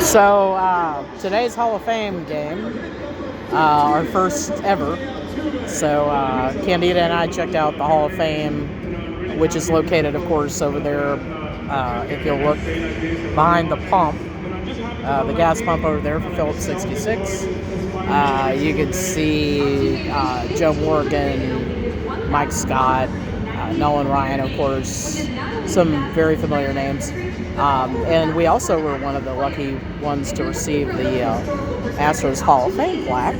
So today's Hall of Fame game, our first ever. So Candida and I checked out the Hall of Fame, which is located, of course, over there. If you'll look behind the pump, the gas pump over there for Phillips 66, you can see Joe Morgan, Mike Scott, Nolan Ryan, of course, some very familiar names. And we also were one of the lucky ones to receive the Astros Hall of Fame plaque,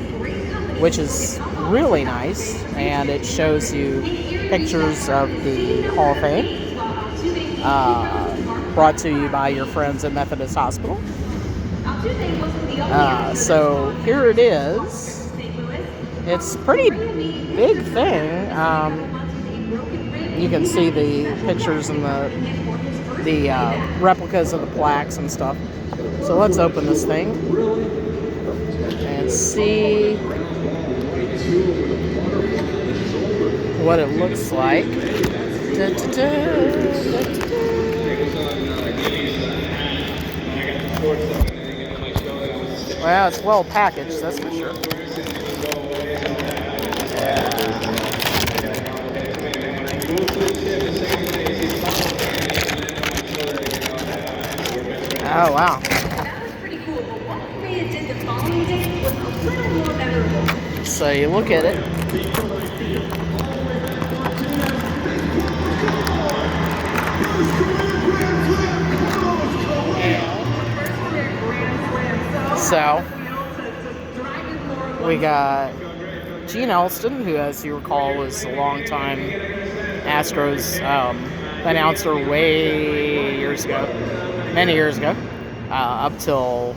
which is really nice, and it shows you pictures of the Hall of Fame, brought to you by your friends at Methodist Hospital. So here it is. It's a pretty big thing. You can see the pictures and the replicas of the plaques and stuff. So let's open this thing and see what it looks like. Well, it's well packaged, that's for sure. Oh, wow. So you look at it. So we got Gene Elston, who, as you recall, was a longtime Astros announcer many years ago, up till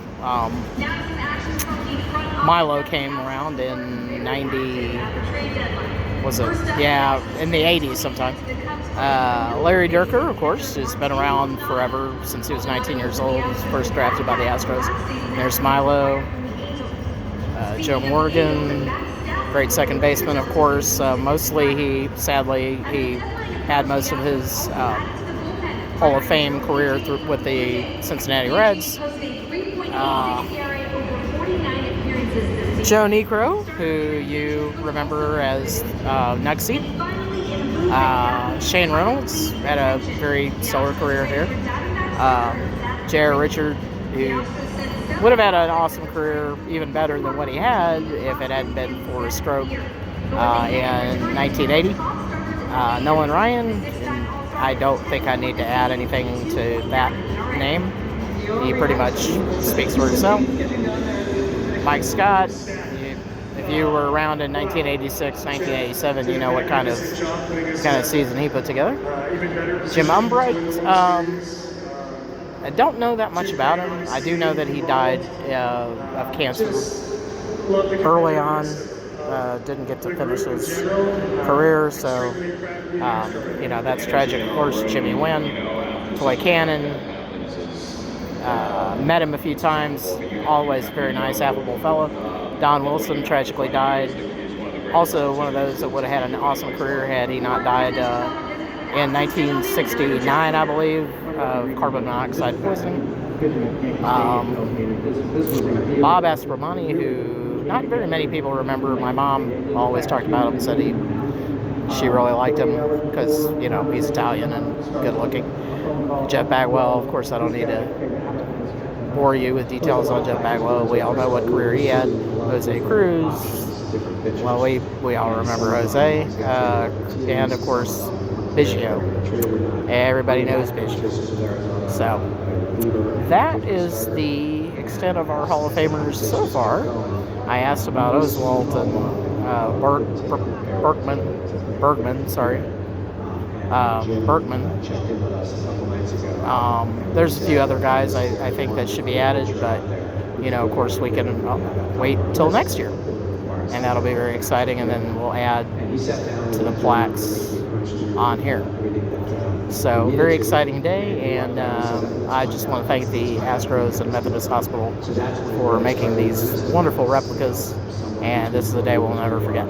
Milo came around in 90, was it? Yeah, in the 80s sometime. Larry Dierker, of course, has been around forever since he was 19 years old. He was first drafted by the Astros. There's Milo, Joe Morgan, great second baseman, of course. Mostly, he had most of his Hall of Fame career with the Cincinnati Reds. Joe Niekro, who you remember as Nuxie. Shane Reynolds had a very stellar career here. J.R. Richard, who would have had an awesome career, even better than what he had if it hadn't been for a stroke in 1980. Nolan Ryan, I don't think I need to add anything to that name. He pretty much speaks for himself. Mike Scott, if you were around in 1986, 1987, you know what kind of season he put together. Jim Umbright, I don't know that much about him. I do know that he died of cancer early on. Didn't get to finish his career, so that's tragic. Of course, Jimmy Wynn, Toy Cannon, met him a few times. Always very nice, affable fellow. Don Wilson tragically died. Also one of those that would have had an awesome career had he not died in 1969, I believe, of carbon monoxide poisoning. Bob Aspromani, who not very many people remember. My mom always talked about him, said she really liked him because, he's Italian and good looking. Jeff Bagwell, of course, I don't need to bore you with details on Jeff Bagwell. We all know what career he had. Jose Cruz, well, we all remember Jose, and of course Biggio. Everybody knows Biggio. So that is the extent of our Hall of Famers so far. I asked about Oswalt and Bergman. There's a few other guys I think that should be added, but of course we can wait till next year, and that'll be very exciting, and then we'll add to the plaques on here. So very exciting day, and I just want to thank the Astros and Methodist Hospital for making these wonderful replicas, and this is a day we'll never forget.